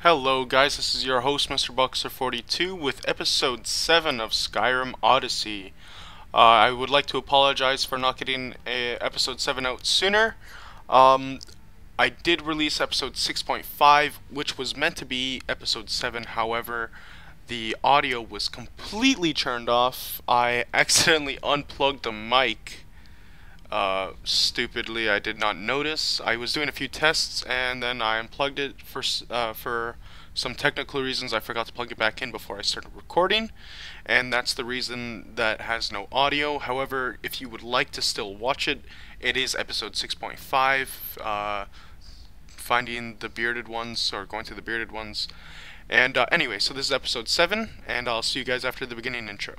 Hello guys, this is your host Mr. Boxer42 with episode 7 of Skyrim Odyssey. I would like to apologize for not getting episode 7 out sooner. I did release episode 6.5, which was meant to be episode 7, however, the audio was completely turned off. I accidentally unplugged the mic. Stupidly, I did not notice. I was doing a few tests and then I unplugged it for some technical reasons. I forgot to plug it back in before I started recording, and that's the reason that has no audio. However, if you would like to still watch it, it is episode 6.5, finding the bearded ones, or going to the bearded ones. And anyway, so this is episode 7, and I'll see you guys after the beginning intro.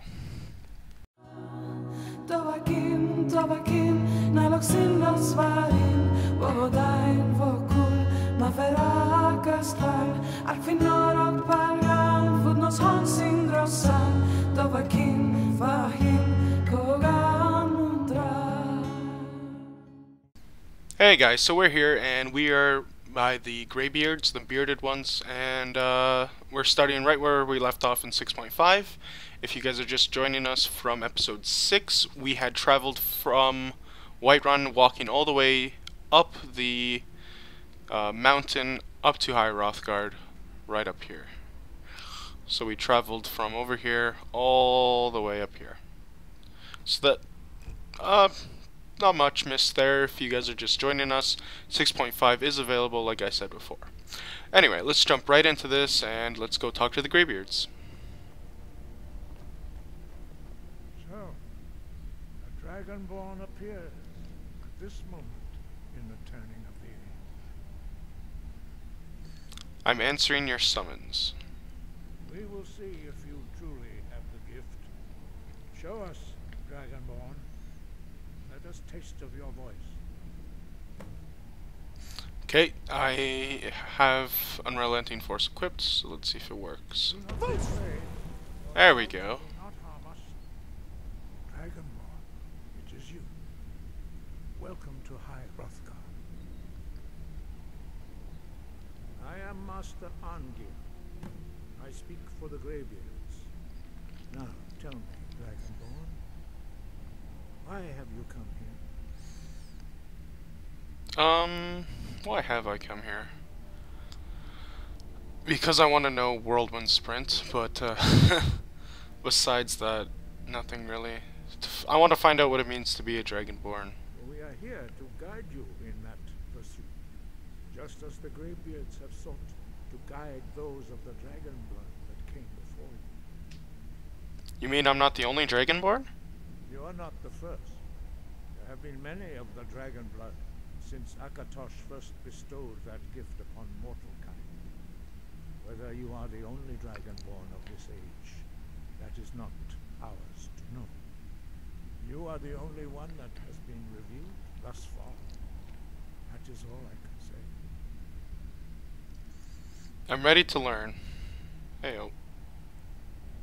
Hey guys, so we're here and we are by the Greybeards, the bearded ones, and we're starting right where we left off in 6.5. If you guys are just joining us from episode 6, we had traveled from Whiterun, walking all the way up the mountain up to High Rothgard, right up here. So we traveled from over here all the way up here. So that, not much missed there. If you guys are just joining us, 6.5 is available, like I said before. Anyway, let's jump right into this and let's go talk to the Greybeards. So, a Dragonborn appears at this moment in the turning of the age. I'm answering your summons. We will see if you truly have the gift. Show us, Dragonborn. Let us taste of your voice. Okay, I have Unrelenting Force equipped, so let's see if it works. There we go. Not harm us. Dragonborn, it is you. Welcome to High Rothgard. I am Master Angir. I speak for the Greybeards. Now, tell me, Dragonborn, why have you come here? Why have I come here? Because I want to know Whirlwind Sprint, but besides that, nothing really. I want to find out what it means to be a Dragonborn. We are here to guide you in that pursuit, just as the Greybeards have sought to guide those of the dragon blood that came before you. You mean I'm not the only Dragonborn? You are not the first. There have been many of the dragon blood since Akatosh first bestowed that gift upon mortal kind. Whether you are the only Dragonborn of this age, that is not ours to know. You are the only one that has been revealed thus far. That is all I can say. I'm ready to learn. Hey-oh.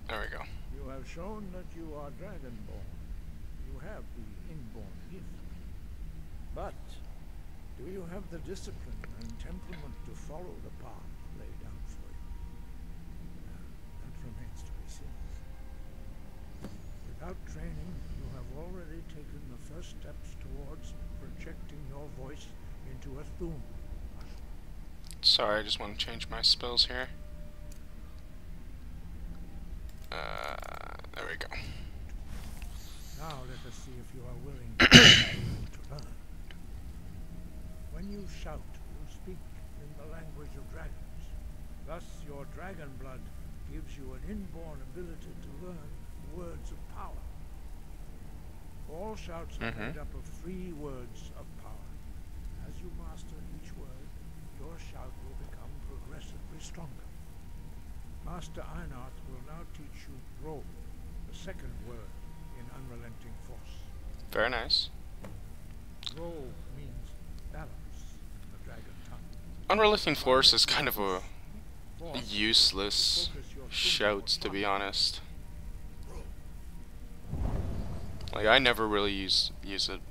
There we go. You have shown that you are Dragonborn. You have the inborn gift. But do you have the discipline and temperament to follow the path laid out for you? That remains to be seen. Without training, you have already taken the first steps towards projecting your voice into a Thum. Sorry, I just want to change my spells here. There we go. Now let us see if you are willing to learn. When you shout, you speak in the language of dragons. Thus, your dragon blood gives you an inborn ability to learn words of power. All shouts are made up of 3 words of power. As you master each word, your shout will become progressively stronger. Master Einart will now teach you Roll, the second word in Unrelenting Force. Very nice. Roll means balance in the dragon tongue. Unrelenting Force is kind of a useless shout, to be honest. Like, I never really use it.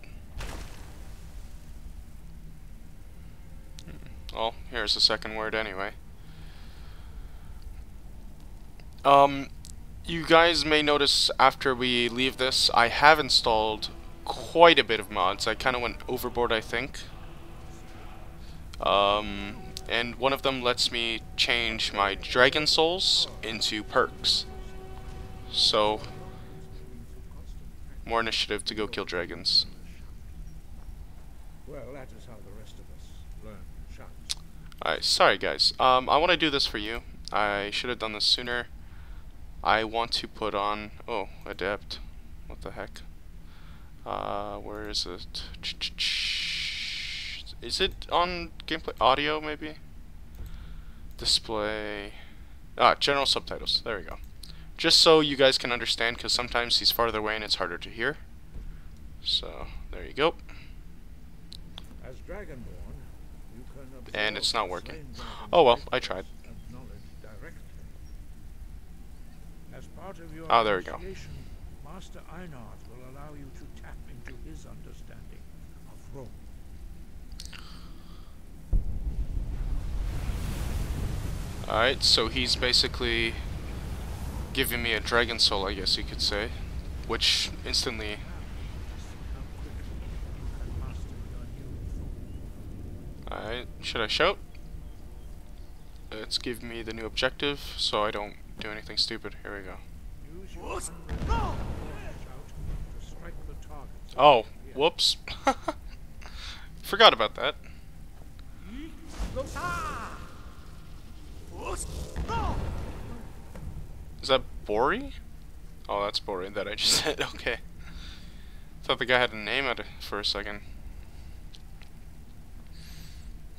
Well, here's the second word anyway. You guys may notice after we leave this, I have installed quite a bit of mods. I kind of went overboard, I think. And one of them lets me change my dragon souls into perks. So, more initiative to go kill dragons. Well, that is how the rest of us learn shout. Alright, sorry guys. I want to do this for you. I should have done this sooner. I want to put on... Oh, adept. What the heck? Where is it? Is it on gameplay audio, maybe? Display... general subtitles. There we go. Just so you guys can understand, because sometimes he's farther away and it's harder to hear. So, there you go. As Dragonborn, you can And it's not working. slain dragons Oh well, with I tried. and knowledge directly. As part of your Oh, there we go. initiation, Master Einard will allow you to tap into his understanding of Rome. Alright, so he's basically giving me a dragon soul, I guess you could say. Which instantly... How quickly you can master your new form. Alright, should I shout? It's giving me the new objective, so I don't do anything stupid. Here we go. Use your unravel shout to strike the targets. Oh, whoops. Forgot about that. Is that Bori? Oh, that's Bori that I just said. Okay. Thought the guy had a name at it for a second.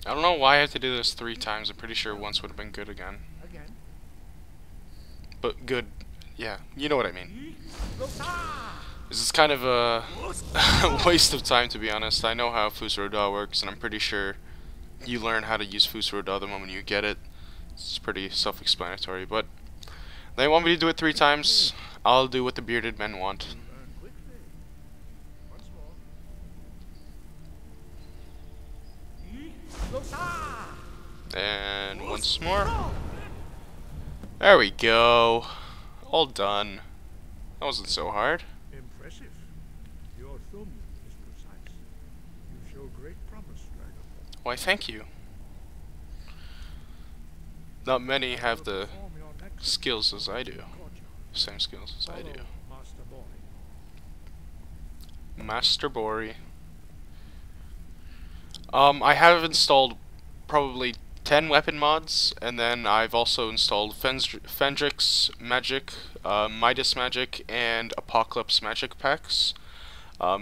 I don't know why I have to do this 3 times. I'm pretty sure once would have been good again. Again. But good, yeah, you know what I mean. This is kind of a waste of time, to be honest. I know how Fusroda works, and I'm pretty sure you learn how to use Fusroda the moment you get it. It's pretty self-explanatory, but they want me to do it 3 times. I'll do what the bearded men want. Learn quickly. Once more. And once more. There we go. All done. That wasn't so hard. Impressive. Your thumb is precise. You show great promise, Dragonborn. Why, thank you. Not many have the Perform your next skills as I do. courtyard. Same skills as I do. Follow Master Boy. Master Bori. I have installed probably 10 weapon mods, and then I've also installed Phenderix magic, Midas magic, and Apocalypse magic packs,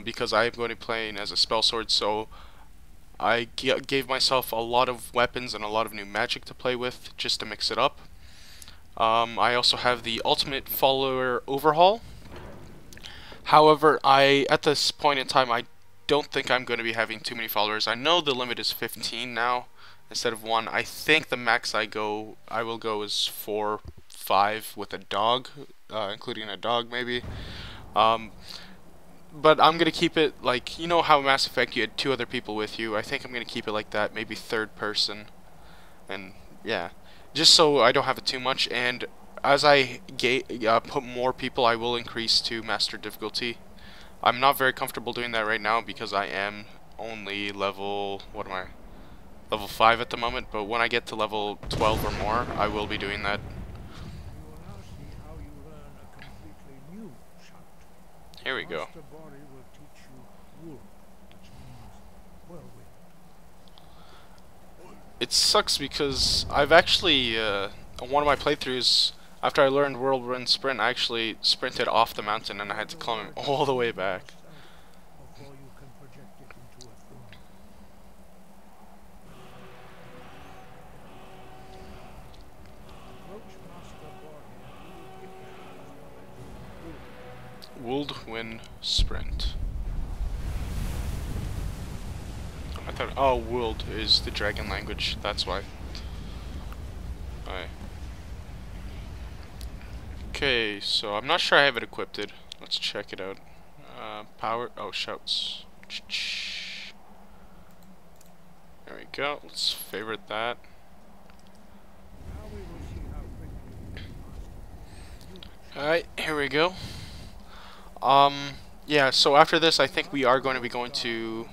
because I'm going to be playing as a spell sword, so I gave myself a lot of weapons and a lot of new magic to play with, just to mix it up. I also have the ultimate follower Overhaul. However, at this point in time, I don't think I'm going to be having too many followers. I know the limit is 15 now instead of 1. I think the max I will go is 4, 5 with a dog, including a dog maybe. But I'm going to keep it like, you know how Mass Effect you had 2 other people with you? I think I'm going to keep it like that, maybe 3rd person. And yeah, just so I don't have it too much, and as I put more people, I will increase to master difficulty. I'm not very comfortable doing that right now because I am only level, what am I? Level 5 at the moment, but when I get to level 12 or more, I will be doing that. You will now see how you learn a completely new shout. Here we go. Master Bori will teach you wool, which means whirlwind. It sucks because I've actually, on one of my playthroughs, after I learned Whirlwind Sprint, I actually sprinted off the mountain and I had to climb all the way back. Before you can project it into a throne. Approach Master Bori and he will give you his knowledge. Whirlwind Sprint. I thought, oh, World is the dragon language, that's why. Alright. Okay, so I'm not sure I have it equipped. Let's check it out. Power, oh, shouts. There we go, let's favorite that. Now we will see how quickly you can master Alright, here we go. Yeah, so after this, I think we are going to be going to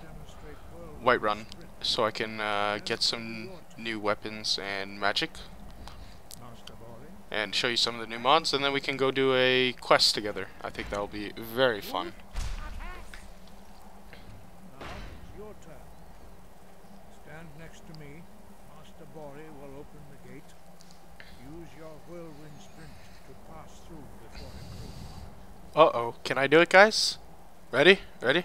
Whiterun, so I can get some new weapons and magic, and show you some of the new mods, and then we can go do a quest together. I think that'll be very fun. Now it's your turn. Stand next to me. Master Bori will open the gate. Use your whirlwind sprint to pass through before it closes. Uh-oh, can I do it, guys? Ready? Ready?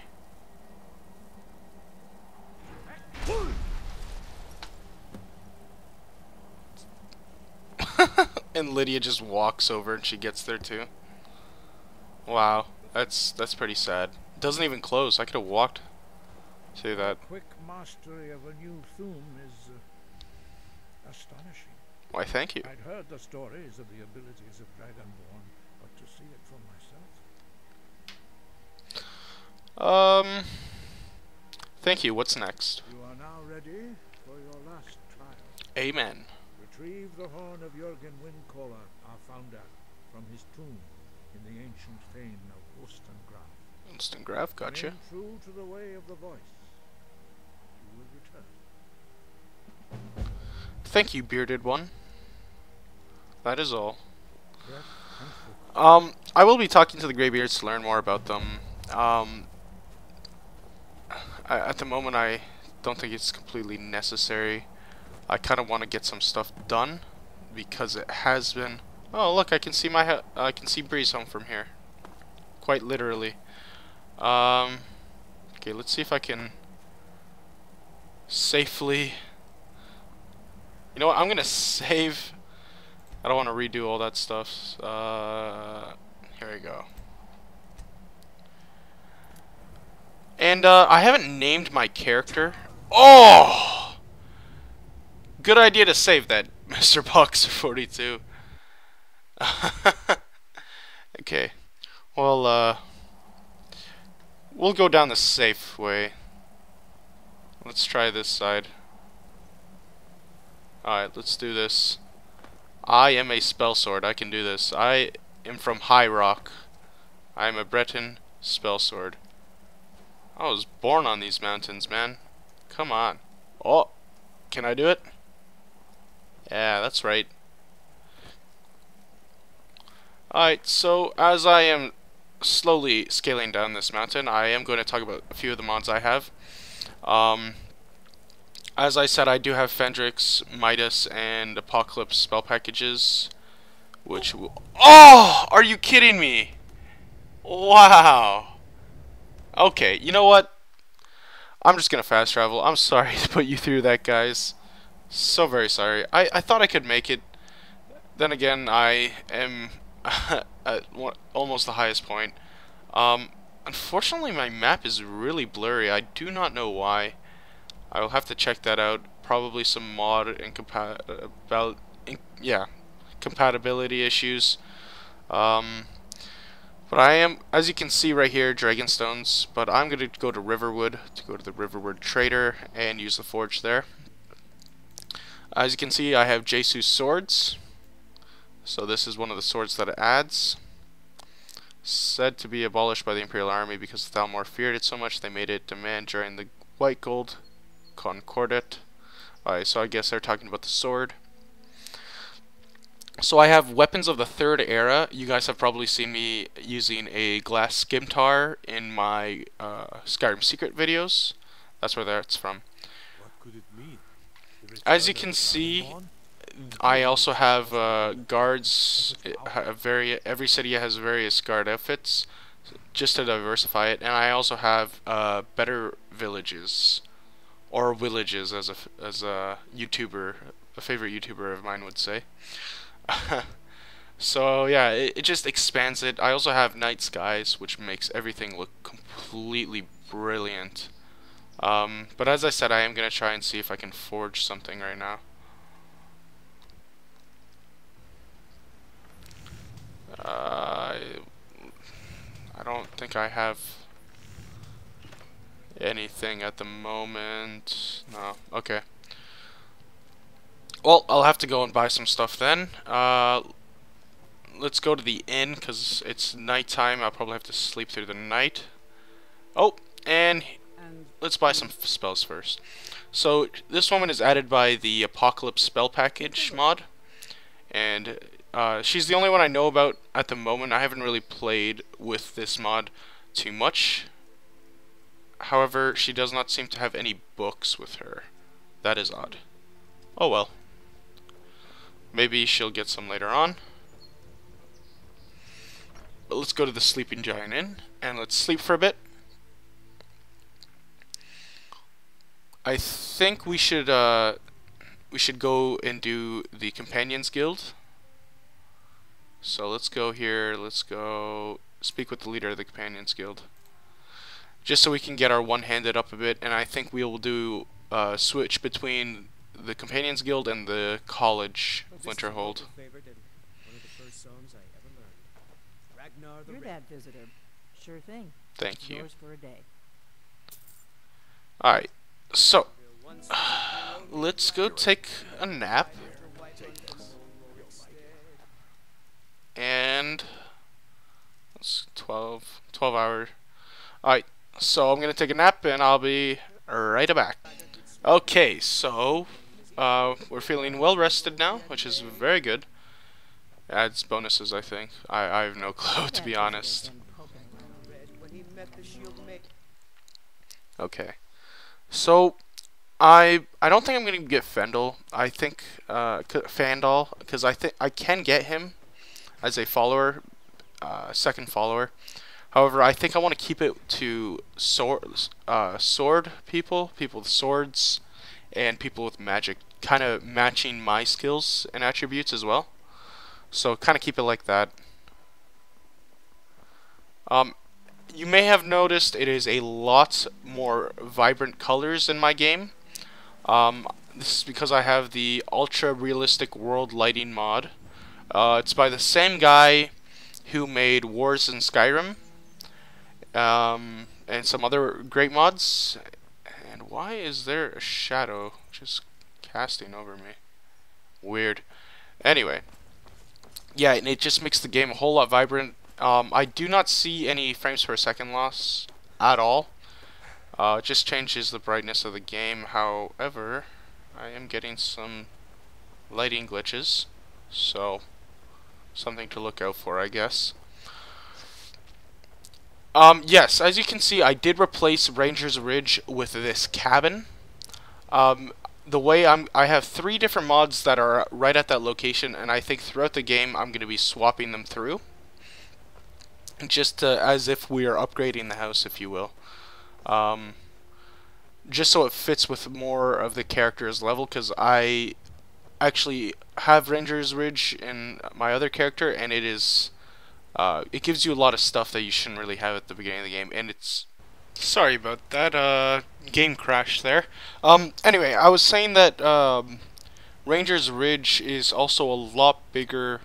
And Lydia just walks over and she gets there too. Wow, that's pretty sad. Doesn't even close. I could have walked to that. Quick mastery of a new theme is astonishing. Why, thank you. I'd heard the stories of the abilities of Dragonborn, but to see it for myself. Thank you. What's next? You are now ready for your last trial. Amen. Retrieve the horn of Jürgen Windcaller, our founder, from his tomb in the ancient fane of Wostengraf. Wostengraf, gotcha. Remain true to the way of the voice. You will return. Thank you, bearded one. That is all. Breath and focus. I will be talking to the Greybeards to learn more about them. At the moment, I don't think it's completely necessary. I kind of want to get some stuff done because it has been. Oh, look! I can see I can see Breezehome from here, quite literally. Okay, let's see if I can safely. You know what? I'm gonna save. I don't want to redo all that stuff. Here we go. And I haven't named my character. Oh! Good idea to save that, Mr. Boxer 42. Okay. Well, we'll go down the safe way. Let's try this side. Alright, let's do this. I am a spell sword. I can do this. I am from High Rock. I am a Breton spell sword. I was born on these mountains, man. Come on. Oh, can I do it? Yeah, that's right. Alright, so as I am slowly scaling down this mountain, I am going to talk about a few of the mods I have. As I said, I do have Phenderix, Midas, and Apocalypse spell packages, which will... Oh! Are you kidding me? Wow! Okay, you know what? I'm just gonna fast travel. I'm sorry to put you through that, guys. So very sorry. I thought I could make it. Then again, I am at almost the highest point. Unfortunately, my map is really blurry. I do not know why. I will have to check that out. Probably some mod and compatibility issues. But I am, as you can see right here, Dragonstones. But I'm going to go to Riverwood to go to the Riverwood Trader and use the forge there. As you can see, I have JaySuS Swords. So this is one of the swords that it adds. Said to be abolished by the Imperial Army because the Thalmor feared it so much they made it demand during the White Gold Concordat. Alright, so I guess they're talking about the sword. So I have weapons of the Third Era. You guys have probably seen me using a glass scimitar in my Skyrim secret videos. That's where that's from. What could it mean? As you can see, I also have guards. Every city has various guard outfits, just to diversify it. And I also have better villages, or villages, as a YouTuber, a favorite YouTuber of mine would say. So yeah, it just expands it. I also have night skies, which makes everything look completely brilliant. But as I said, I am gonna try and see if I can forge something right now. I don't think I have anything at the moment. No. Okay. Well, I'll have to go and buy some stuff then. let's go to the inn because it's nighttime. I'll probably have to sleep through the night. Oh, and let's buy some spells first. So this woman is added by the Apocalypse spell package mod, and she's the only one I know about at the moment. I haven't really played with this mod too much. However, she does not seem to have any books with her. That is odd. Oh well. Maybe she'll get some later on. But let's go to the Sleeping Giant Inn and let's sleep for a bit. I think we should go and do the Companions Guild. So let's go here. Let's go speak with the leader of the Companions Guild, just so we can get our one-handed up a bit. And I think we will do switch between the Companions Guild and the College of Winterhold. You're that visitor. Sure thing. Thank you. Yours for a day. Alright, so let's go take a nap. And it's 12 hours. Alright, so I'm gonna take a nap and I'll be right back. Okay, so we're feeling well rested now, which is very good. Adds bonuses, I think. I have no clue, to be honest. Okay, so I don't think I'm gonna get Fendel. I think Fandal, because I think I can get him as a follower, second follower. However, I think I want to keep it to sword people with swords, and people with magic, kind of matching my skills and attributes as well. So kind of keep it like that. You may have noticed it is a lot more vibrant colors in my game. This is because I have the ultra realistic world lighting mod. It's by the same guy who made Wars in Skyrim, and some other great mods. And why is there a shadow just casting over me? Weird. Anyway, yeah, and it just makes the game a whole lot vibrant. I do not see any frames per second loss at all. It just changes the brightness of the game. However, I am getting some lighting glitches, so something to look out for, I guess. Yes, as you can see, I did replace Ranger's Ridge with this cabin. The way I have 3 different mods that are right at that location, and I think throughout the game I'm going to be swapping them through, just as if we are upgrading the house, if you will. Just so it fits with more of the character's level, because I actually have Ranger's Ridge in my other character, and it is it gives you a lot of stuff that you shouldn't really have at the beginning of the game, and it's... Sorry about that, game crash there. Anyway, I was saying that Ranger's Ridge is also a lot bigger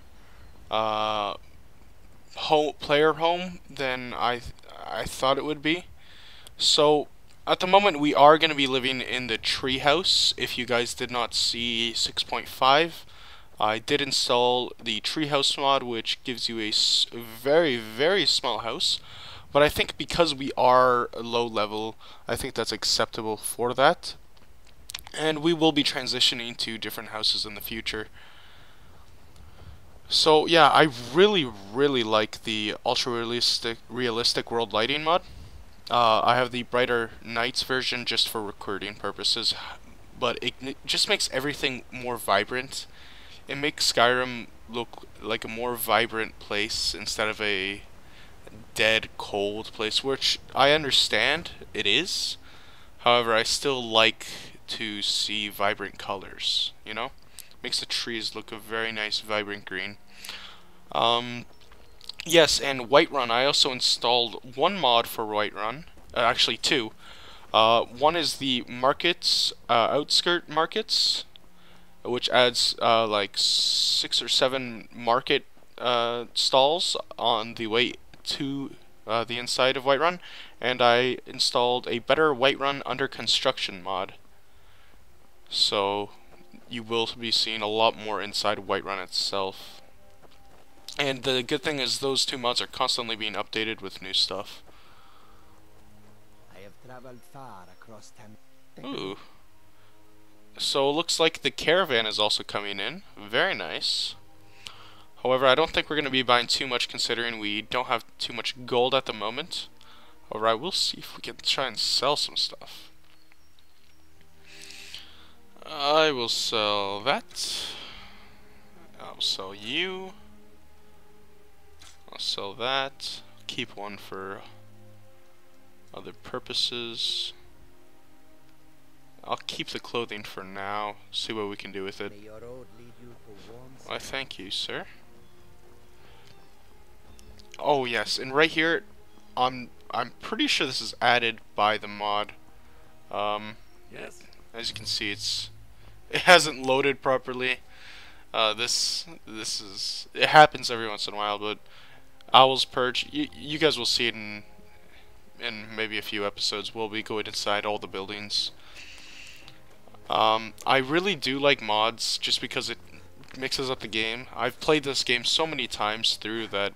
player home than I thought it would be. So at the moment we are going to be living in the Treehouse. If you guys did not see 6.5, I did install the Treehouse mod, which gives you a very, very small house. But I think because we are low level, I think that's acceptable for that. And we will be transitioning to different houses in the future. So yeah, I really, really like the ultra realistic world lighting mod. I have the brighter nights version just for recording purposes, but it just makes everything more vibrant. It makes Skyrim look like a more vibrant place instead of a dead, cold place, which I understand it is. However, I still like to see vibrant colors, you know? Makes the trees look a very nice, vibrant green. Yes, and Whiterun, I also installed one mod for Whiterun, actually 2. One is the markets, outskirt markets, which adds like 6 or 7 market stalls on the way to the inside of Whiterun, and I installed a better Whiterun under construction mod. So you will be seeing a lot more inside Whiterun itself. And the good thing is those two mods are constantly being updated with new stuff. I have traveled far across time. Ooh. So it looks like the caravan is also coming in. Very nice. However, I don't think we're going to be buying too much considering we don't have too much gold at the moment. However, I will see if we can try and sell some stuff. I will sell that. I'll sell you. I'll sell that. Keep one for other purposes. I'll keep the clothing for now. See what we can do with it. May your road lead you to warm Why, thank you, sir. Oh yes, and right here, I'm pretty sure this is added by the mod. Yes. As you can see, it hasn't loaded properly. This is, it happens every once in a while, but Owl's Perch, you guys will see it in maybe a few episodes. We'll be going inside all the buildings. I really do like mods just because it mixes up the game. I've played this game so many times through that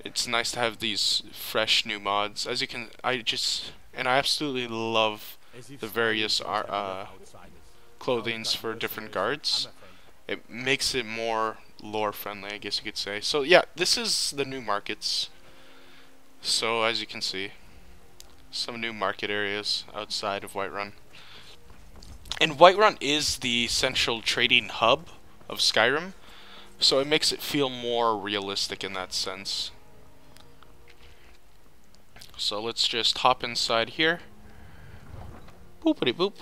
it's nice to have these fresh new mods. As you can, I absolutely love the various clothings for different guards. It makes it more lore friendly, I guess you could say. So yeah, this is the new markets. So as you can see, some new market areas outside of Whiterun. And Whiterun is the central trading hub of Skyrim, so it makes it feel more realistic in that sense. So let's just hop inside here. Boopity boop.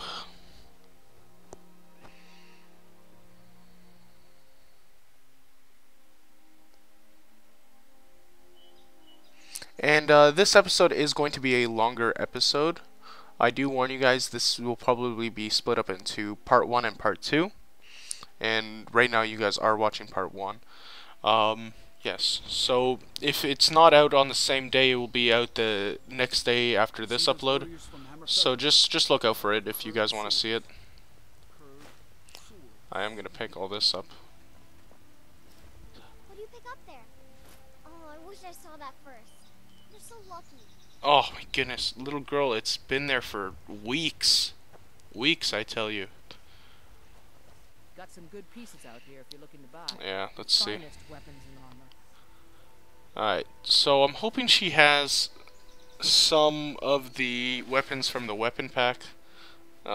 And this episode is going to be a longer episode. I do warn you guys, this will probably be split up into part 1 and part 2. And right now you guys are watching part 1. Yes, so if it's not out on the same day, it will be out the next day after this upload. So just look out for it if you guys want to see it. I am going to pick all this up. What do you pick up there? Oh, I wish I saw that first. You're so lucky. Oh my goodness, little girl, it's been there for weeks. Weeks, I tell you. Got some good pieces out here if you're looking to buy. Yeah, let's see. Finest weapons and armor. Alright, so I'm hoping she has some of the weapons from the weapon pack.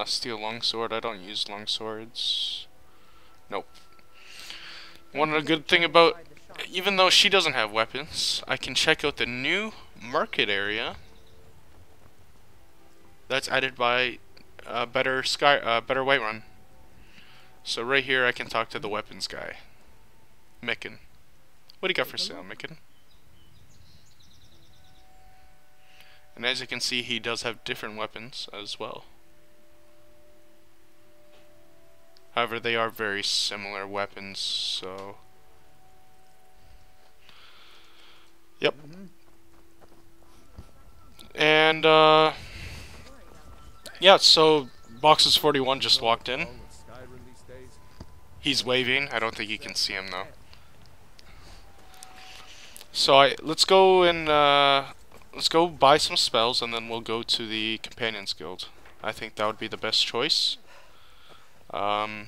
Steel longsword, I don't use longswords. Nope. One good thing about, even though she doesn't have weapons, I can check out the new market area that's added by better Whiterun. So right here I can talk to the weapons guy, Micken. What do you got for sale, Micken? And as you can see, he does have different weapons as well. However, they are very similar weapons, so... Yep. And, yeah, so Boxes 41 just walked in. He's waving. I don't think you can see him, though. So, let's go and, let's go buy some spells, and then we'll go to the Companions Guild. I think that would be the best choice. I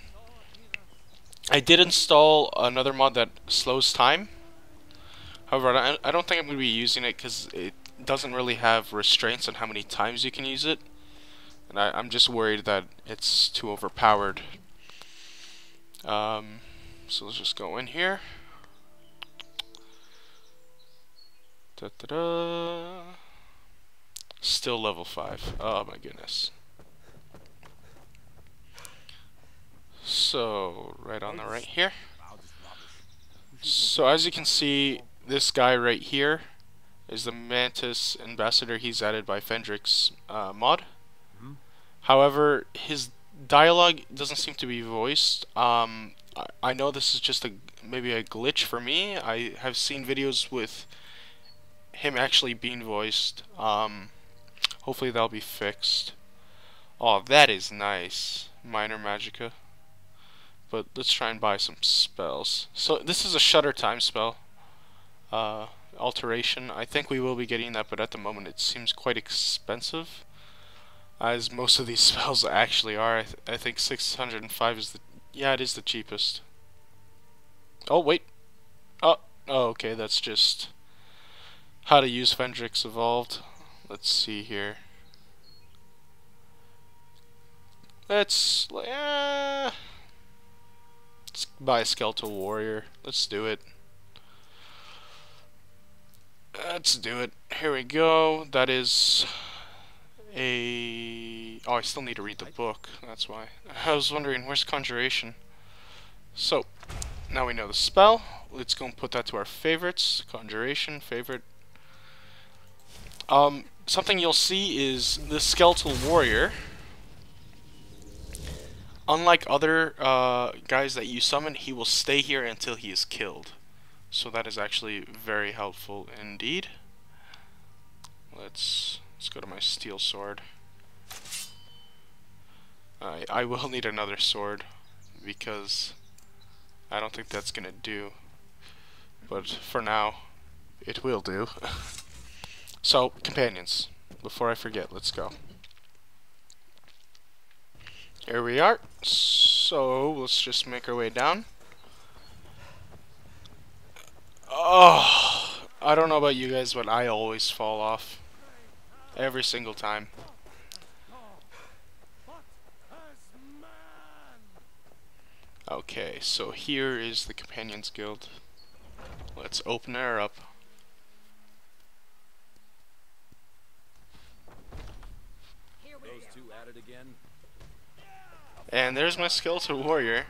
did install another mod that slows time. However, I don't think I'm going to be using it because it doesn't really have restraints on how many times you can use it. And I'm just worried that it's too overpowered. So let's just go in here. Da-da-da. Still level 5. Oh my goodness. So, right on the right here. So as you can see, this guy right here is the Mantis Ambassador. He's added by Phenderix mod. However, his dialogue doesn't seem to be voiced. I know this is just maybe a glitch for me. I have seen videos with him actually being voiced. Hopefully that'll be fixed. Oh, that is nice. Minor Magicka. But let's try and buy some spells. So this is a shutter time spell. alteration. I think we will be getting that, but at the moment it seems quite expensive, as most of these spells actually are. I think 605 is the... yeah, it is the cheapest. Oh, wait. Oh, okay, that's just how to use Phenderix evolved. Let's see here. Let's buy a Skeletal Warrior. Let's do it. Let's do it. Here we go. That is a... oh, I still need to read the book. That's why. I was wondering, where's Conjuration? So, now we know the spell. Let's go and put that to our favorites. Conjuration, favorite. Something you'll see is the Skeletal Warrior. Unlike other guys that you summon, he will stay here until he is killed. So that is actually very helpful indeed. Let's go to my steel sword. I will need another sword because I don't think that's gonna do. But for now, it will do. So, companions. Before I forget, let's go. Here we are. So, let's just make our way down. Oh, I don't know about you guys, but I always fall off. Every single time. Okay, so here is the Companions Guild. Let's open her up. Those two at it again. And there's my Skeletal Warrior.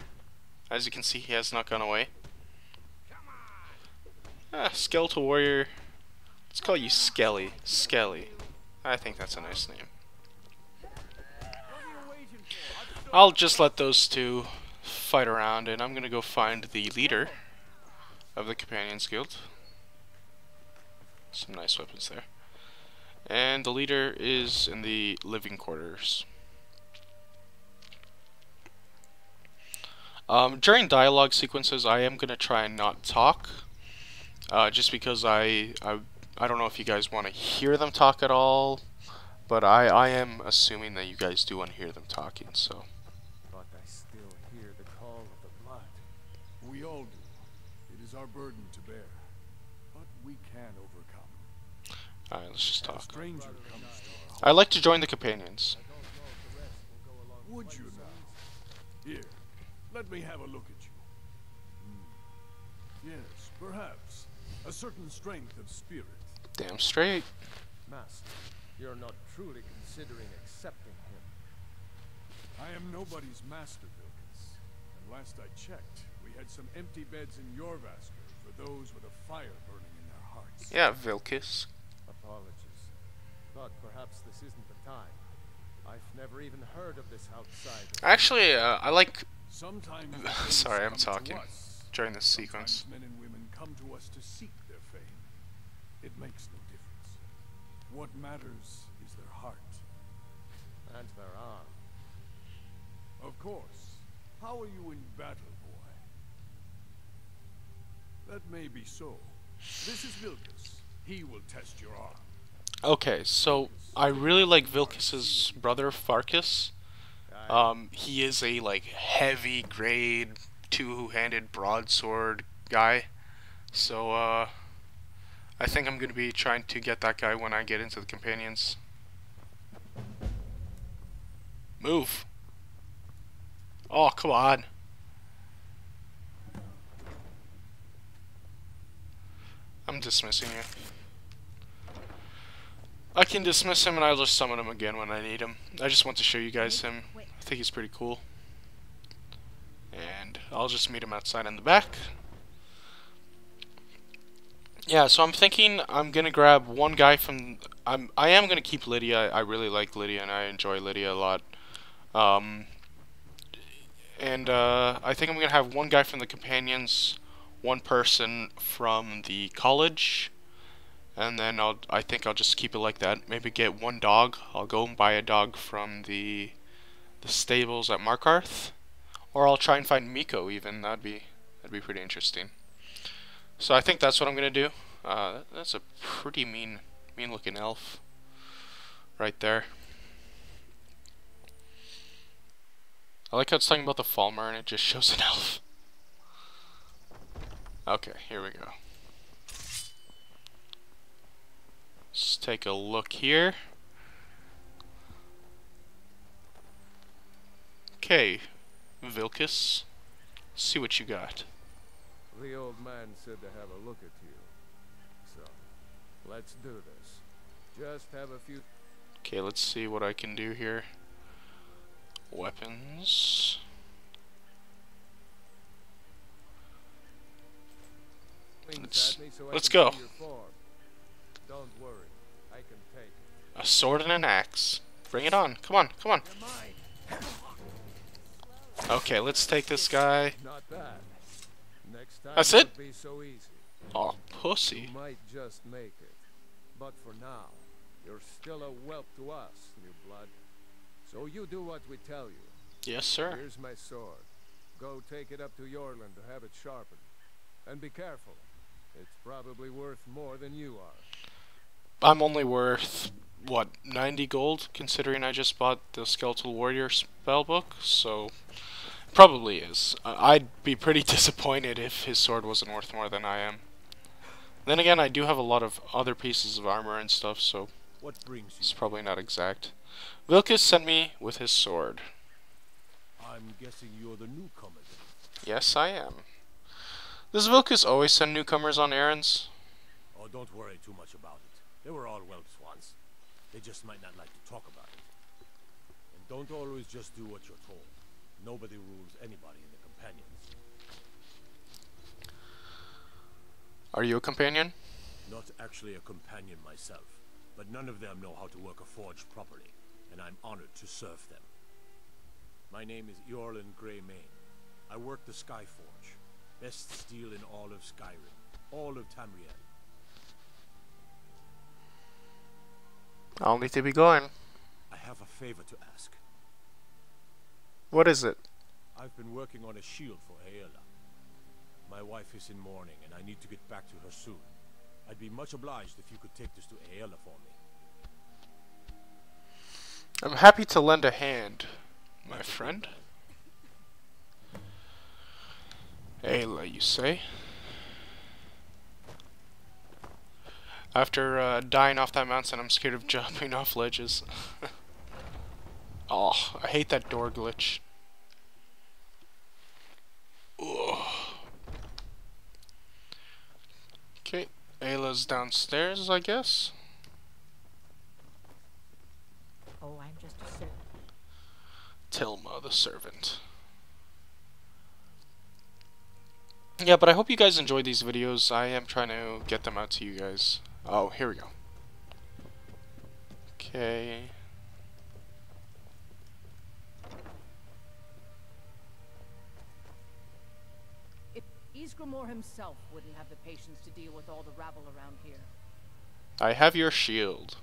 As you can see, he has not gone away. Skeletal Warrior. Let's call you Skelly. Skelly. I think that's a nice name. I'll just let those two fight around, and I'm gonna go find the leader of the Companions Guild. Some nice weapons there. And the leader is in the living quarters. During dialogue sequences, I am gonna try and not talk, just because I don't know if you guys want to hear them talk at all, but I am assuming that you guys do want to hear them talking. So. But I still hear the call of the blood. We all do. It is our burden to bear, but we can overcome. All right, let's just A talk. stranger comes to our I'd like to join the companions. Would you now? Here, let me have a look at you. Yes, perhaps. A certain strength of spirit. Damn straight. Master, you're not truly considering accepting him. I am nobody's master, Vilkas. And last I checked, we had some empty beds in your Vasker for those with a fire burning in their hearts. Yeah, Vilkas. Apologies. But perhaps this isn't the time. I've never even heard of this outside. Actually, I like. Sometimes Sorry, I'm come to talking us. during this sequence. Sometimes men and women come to us to seek their fame. It makes no difference. What matters is their heart. And their arm. Of course. How are you in battle, boy? That may be so. This is Vilkas. He will test your arm. Okay, so I really like Vilkas's brother Farkas. He is a like heavy grade two-handed broadsword guy. So I think I'm gonna be trying to get that guy when I get into the companions. Move. Oh, come on. I'm dismissing you. I can dismiss him and I'll just summon him again when I need him. I just want to show you guys him. I think he's pretty cool. And I'll just meet him outside in the back. Yeah, so I'm thinking I'm gonna grab one guy from... I am gonna keep Lydia. I really like Lydia and I enjoy Lydia a lot. I think I'm gonna have one guy from the companions, one person from the college, and then I think I'll just keep it like that. Maybe get one dog. I'll go and buy a dog from the stables at Markarth, or I'll try and find Miko even. That'd be pretty interesting. So I think that's what I'm gonna do. That's a pretty mean looking elf right there. I like how it's talking about the Falmer and it just shows an elf. Okay, here we go. Let's take a look here. Okay, Vilcus, see what you got. The old man said to have a look at you. So, let's do this. Just have a few... Okay, let's see what I can do here. Weapons. Let's go. Don't worry, I can take it. A sword and an axe. Bring it on. Come on, come on. Okay, let's take this guy. Not bad. Next time That's it? won't be so easy. Oh, pussy. You might just make it. But for now, you're still a whelp to us, new blood. So you do what we tell you. Yes, sir. Here's my sword. Go take it up to Yorland to have it sharpened. And be careful. It's probably worth more than you are. I'm only worth, what, 90 gold, considering I just bought the Skeletal Warrior spellbook, so probably is. I'd be pretty disappointed if his sword wasn't worth more than I am. Then again, I do have a lot of other pieces of armor and stuff, so What brings you? it's probably not exact. Vilcus sent me with his sword. I'm guessing you're the newcomer then. Yes, I am. Does Vilcus always send newcomers on errands? Oh, don't worry too much about it. They were all whelps once. They just might not like to talk about it. And don't always just do what you're told. Nobody rules anybody in the companions. Are you a companion? Not actually a companion myself, but none of them know how to work a forge properly, and I'm honored to serve them. My name is Yorland Greymane. I work the Skyforge. Best steel in all of Skyrim. All of Tamriel. I'll need to be going. I have a favor to ask. What is it? I've been working on a shield for Aela. My wife is in mourning, and I need to get back to her soon. I'd be much obliged if you could take this to Aela for me. I'm happy to lend a hand, my friend. Ayla, you say? After dying off that mountain, I'm scared of jumping off ledges. Oh, I hate that door glitch. Ugh. Okay, Ayla's downstairs, I guess. Oh, I'm just a servant. Tilma, the servant. Yeah, but I hope you guys enjoyed these videos. I am trying to get them out to you guys. Oh, here we go. Okay. If Ysgramor himself wouldn't have the patience to deal with all the rabble around here. I have your shield.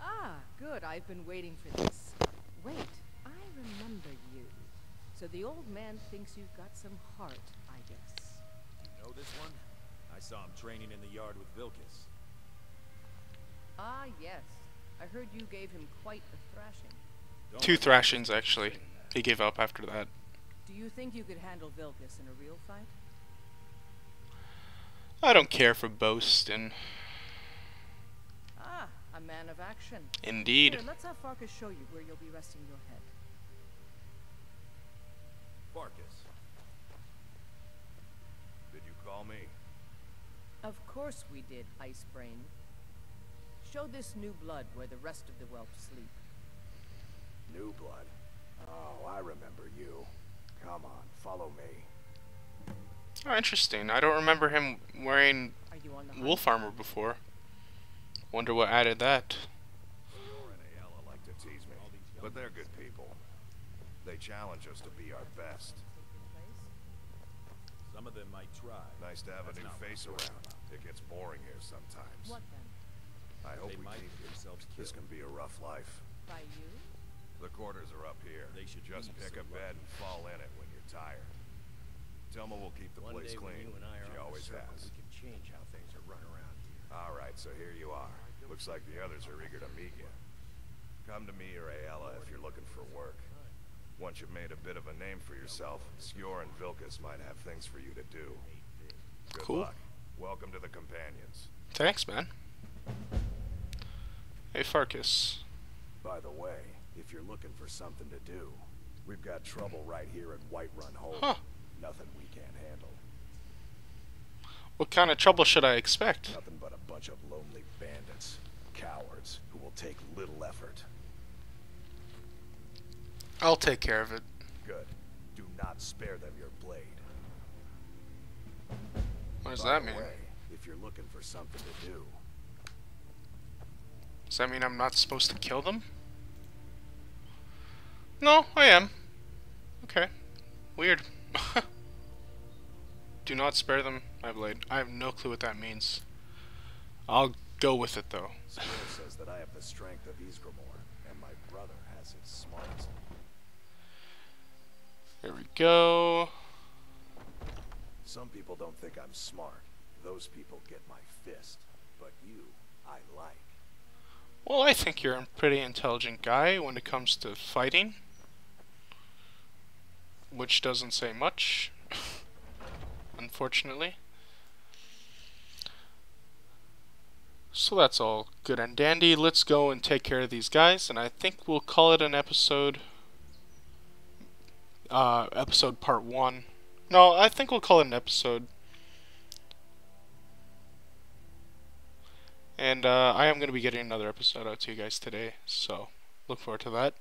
Ah, good. I've been waiting for this. Wait, I remember you. So the old man thinks you've got some heart, I guess. You know this one? I saw him training in the yard with Vilcus. Ah, yes. I heard you gave him quite a thrashing. Don't 2 let thrashings, Vilcus actually. say that. He gave up after that. Do you think you could handle Vilcus in a real fight? I don't care for boasting. Ah, a man of action. Indeed. Here, let's have Farkas show you where you'll be resting your head. Farkas. Did you call me? Of course we did, Icebrain. Show this new blood where the rest of the whelps sleep. New blood. Oh, I remember you. Come on, follow me. Oh, interesting. I don't remember him wearing Are you on the hunt? wolf armor before. Wonder what added that. Nor and Ayala like to tease me, but they're good people. They challenge us to be our best. Some of them might try. Nice to have a new face around. It gets boring here sometimes. What then? I hope They we might keep get themselves This killed. can be a rough life. By you? The quarters are up here. They should just be pick so a bed and fall in it when you're tired. Tilma will keep the One place day when clean. you and I are She on the always circle, has. we can change how things are run around here. Alright, so here you are. Looks like the others are eager to meet you. Come to me or Ayala if you're looking for work. Once you've made a bit of a name for yourself, Skjor and Vilkas might have things for you to do. Good Cool. luck. Welcome to the Companions. Thanks, man. Hey, Farkas. By the way, if you're looking for something to do, we've got trouble right here at Whiterun Hole. Huh. Nothing we can't handle. What kind of trouble should I expect? Nothing but a bunch of lonely bandits. Cowards who will take little effort. I'll take care of it. Good. Do not spare them your blade. What does By that the mean? way, if you're looking for something to do, Does that mean I'm not supposed to kill them? No, I am. Okay. Weird. Do not spare them my blade. I have no clue what that means. I'll go with it though. Skjor says that I have the strength of Ysgramor, and my brother has his smarts. Here we go. Some people don't think I'm smart. Those people get my fist. But you, I like. Well, I think you're a pretty intelligent guy when it comes to fighting. Which doesn't say much. Unfortunately. So that's all good and dandy. Let's go and take care of these guys, and I think we'll call it an episode. Episode part 1. No, I think we'll call it an episode. And I am going to be getting another episode out to you guys today, so look forward to that.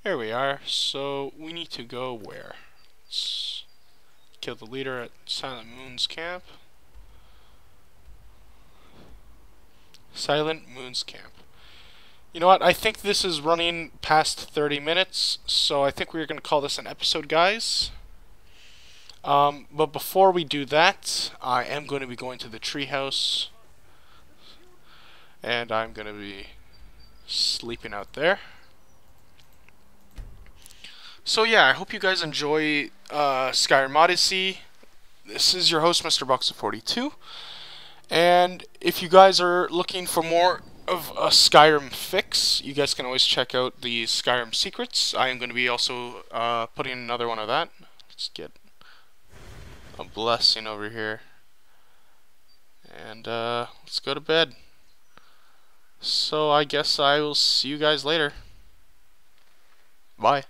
Here we are. So we need to go where? Let's kill the leader at Silent Moon's camp. Silent Moon's camp. You know what? I think this is running past 30 minutes, so I think we're going to call this an episode, guys. But before we do that, I am going to be going to the treehouse, and I'm going to be sleeping out there. So yeah, I hope you guys enjoy Skyrim Odyssey. This is your host, Mr. Boxer42, and if you guys are looking for more of a Skyrim fix, you guys can always check out the Skyrim secrets. I am going to be also putting another one of that. Let's get a blessing over here, and let's go to bed. So I guess I will see you guys later. Bye.